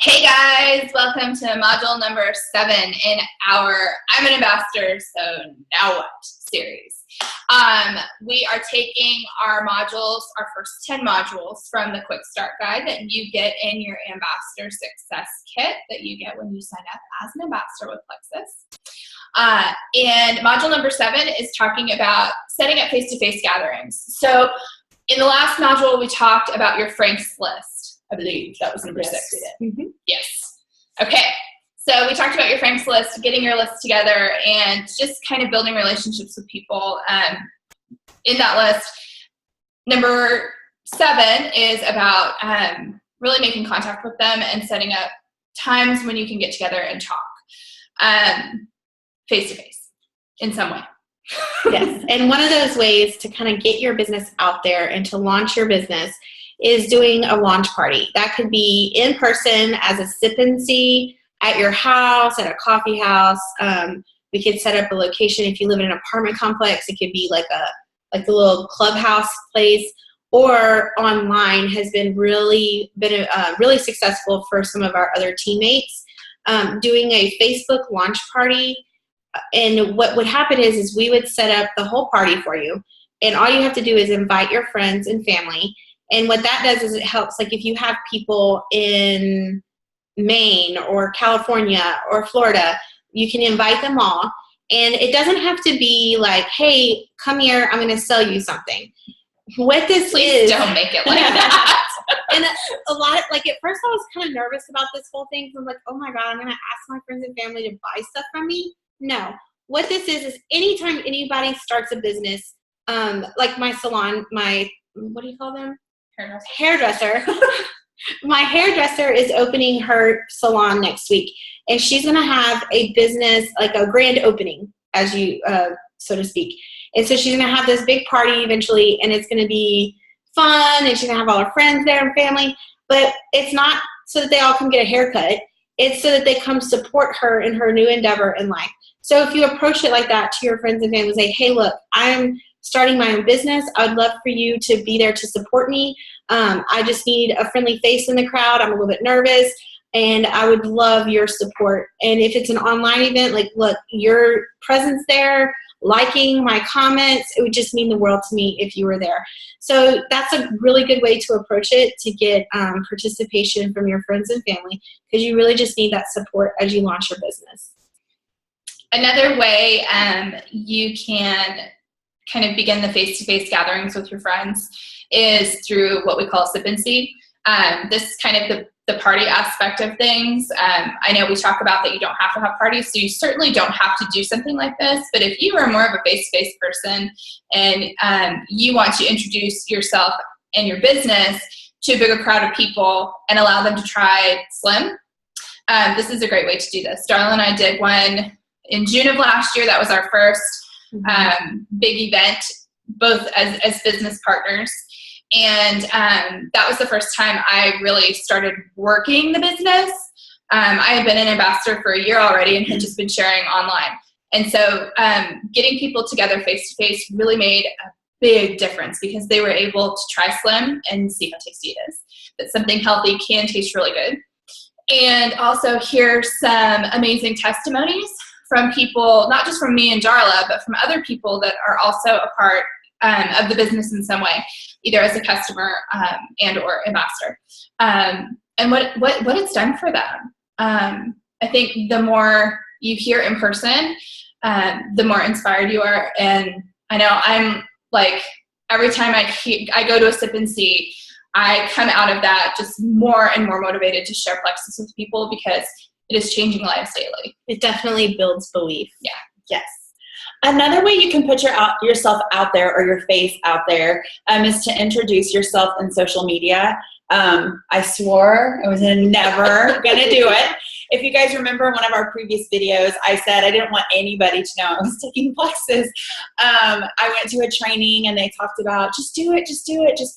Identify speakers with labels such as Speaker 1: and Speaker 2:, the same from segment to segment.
Speaker 1: Hey guys, welcome to module number 7 in our I'm an Ambassador, so now what series. We are taking our modules, our first 10 modules from the Quick Start Guide that you get in your Ambassador Success Kit that you get when you sign up as an ambassador with Plexus. And module number 7 is talking about setting up face-to-face gatherings. So in the last module, we talked about your Frank's list. I believe that was number 6.
Speaker 2: Mm-hmm.
Speaker 1: Yes. Okay. So we talked about your Frank's list, getting your list together, and just kind of building relationships with people in that list. Number 7 is about really making contact with them and setting up times when you can get together and talk face-to-face in some way.
Speaker 2: Yes. And one of those ways to kind of get your business out there and to launch your business is doing a launch party. That could be in person as a sip and see at your house, at a coffee house. We could set up a location. If you live in an apartment complex, it could be like a little clubhouse place, or online has been really successful for some of our other teammates. Doing a Facebook launch party. And what would happen is we would set up the whole party for you. And all you have to do is invite your friends and family. And what that does is it helps, like if you have people in Maine or California or Florida, you can invite them all. And it doesn't have to be like, hey, come here, I'm going to sell you something. What this
Speaker 1: Please don't make it like that.
Speaker 2: And a lot of, like, at first I was kind of nervous about this whole thing. So I'm like, oh my God, I'm going to ask my friends and family to buy stuff from me. No. What this is anytime anybody starts a business, like my salon, what do you call them? Hairdresser. My hairdresser is opening her salon next week, and she's going to have a business, like a grand opening, as you, so to speak. And so she's going to have this big party eventually, and it's going to be fun, and she's going to have all her friends there and family. But it's not so that they all come get a haircut. It's so that they come support her in her new endeavor in life. So if you approach it like that to your friends and family, say, hey, look, I'm starting my own business. I would love for you to be there to support me. I just need a friendly face in the crowd. I'm a little bit nervous, and I would love your support. And if it's an online event, like, look, your presence there, liking my comments, it would just mean the world to me if you were there. So that's a really good way to approach it, to get participation from your friends and family, because you really just need that support as you launch your business.
Speaker 1: Another way you can kind of begin the face-to-face gatherings with your friends is through what we call sip and see. This is kind of the party aspect of things. I know we talk about that you don't have to have parties, so you certainly don't have to do something like this, but if you are more of a face-to-face person and you want to introduce yourself and your business to a bigger crowd of people and allow them to try Slim, this is a great way to do this. Darla and I did one in June of last year. That was our first big event, both as business partners. And that was the first time I really started working the business. I had been an ambassador for a year already and had just been sharing online. And so getting people together face-to-face really made a big difference, because they were able to try Slim and see how tasty it is. That something healthy can taste really good. And also hear some amazing testimonies from people, not just from me and Darla, but from other people that are also a part of the business in some way, either as a customer and or ambassador, and what it's done for them. I think the more you hear in person, the more inspired you are. And I know I'm like, every time I go to a sip and see, I come out of that just more and more motivated to share Plexus with people, because it is changing lives daily.
Speaker 2: It definitely builds belief.
Speaker 1: Yeah.
Speaker 3: Yes. Another way you can put yourself out there, or your face out there, is to introduce yourself in social media. I swore I was never going to do it. If you guys remember one of our previous videos, I said I didn't want anybody to know I was taking Plexus. I went to a training and they talked about, just do it, just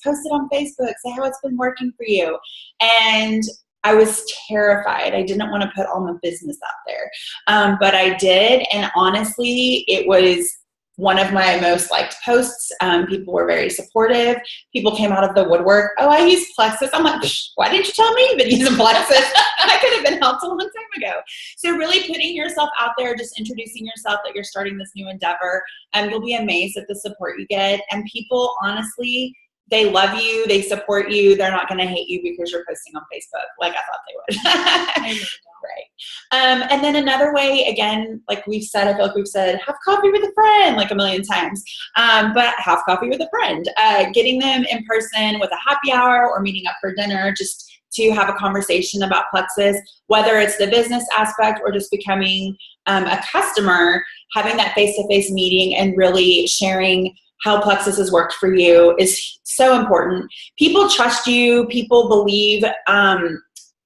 Speaker 3: post it on Facebook, say how it's been working for you. And I was terrified. I didn't want to put all my business out there. But I did. And honestly, it was one of my most liked posts. People were very supportive. People came out of the woodwork. Oh, I use Plexus. I'm like, why didn't you tell me you've been using Plexus? I could have been helped a long time ago. So really putting yourself out there, just introducing yourself that you're starting this new endeavor. You'll be amazed at the support you get. And people, honestly, they love you. They support you. They're not going to hate you because you're posting on Facebook like I thought they would. Right. And then another way, again, like we've said, I feel like we've said, have coffee with a friend like a million times, but have coffee with a friend, getting them in person with a happy hour or meeting up for dinner, just to have a conversation about Plexus, whether it's the business aspect or just becoming a customer, having that face-to-face meeting and really sharing how Plexus has worked for you is so important. People trust you. People believe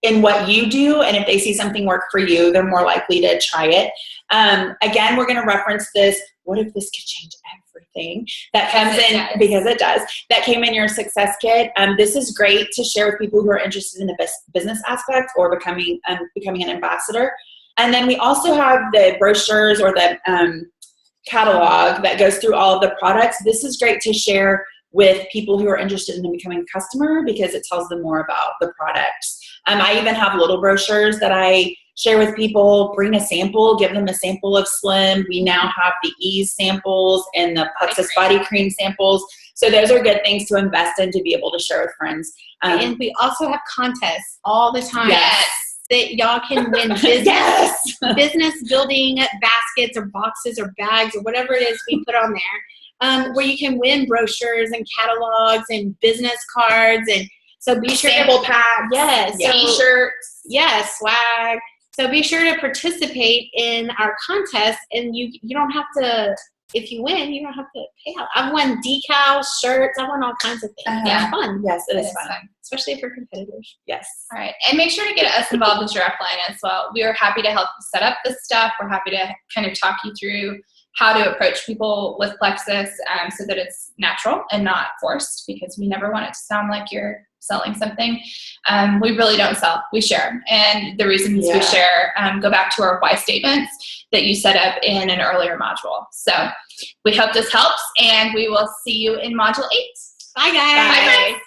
Speaker 3: in what you do, and if they see something work for you, they're more likely to try it. Again, we're going to reference this, what if this could change everything? That comes in, because it does. That came in your success kit. This is great to share with people who are interested in the business aspect or becoming an ambassador. And then we also have the brochures or the catalog that goes through all of the products. This is great to share with people who are interested in becoming a customer because it tells them more about the products. I even have little brochures that I share with people. Bring a sample, give them a sample of Slim. We now have the Ease samples and the Plexus body cream samples. So those are good things to invest in to be able to share with friends.
Speaker 2: And we also have contests all the time.
Speaker 3: Yes.
Speaker 2: That y'all can win business, business building baskets or boxes or bags or whatever it is we put on there, where you can win brochures and catalogs and business cards. And so be sure
Speaker 3: sample packs.
Speaker 2: Yes.
Speaker 3: Yeah.
Speaker 2: T-shirts. Yes. Swag. So be sure to participate in our contest, and you don't have to, if you win, you don't have to pay out. I've won decals, shirts, I've won all kinds of things. It's fun.
Speaker 3: Yes, it is fun.
Speaker 2: Especially for competitors.
Speaker 3: Yes.
Speaker 1: All right. And make sure to get us involved as your upline as well. We are happy to help you set up this stuff. We're happy to kind of talk you through how to approach people with Plexus so that it's natural and not forced, because we never want it to sound like you're selling something. We really don't sell. We share. And the reasons we share go back to our why statements that you set up in an earlier module. So we hope this helps, and we will see you in Module 8.
Speaker 2: Bye, guys.
Speaker 1: Bye, friends.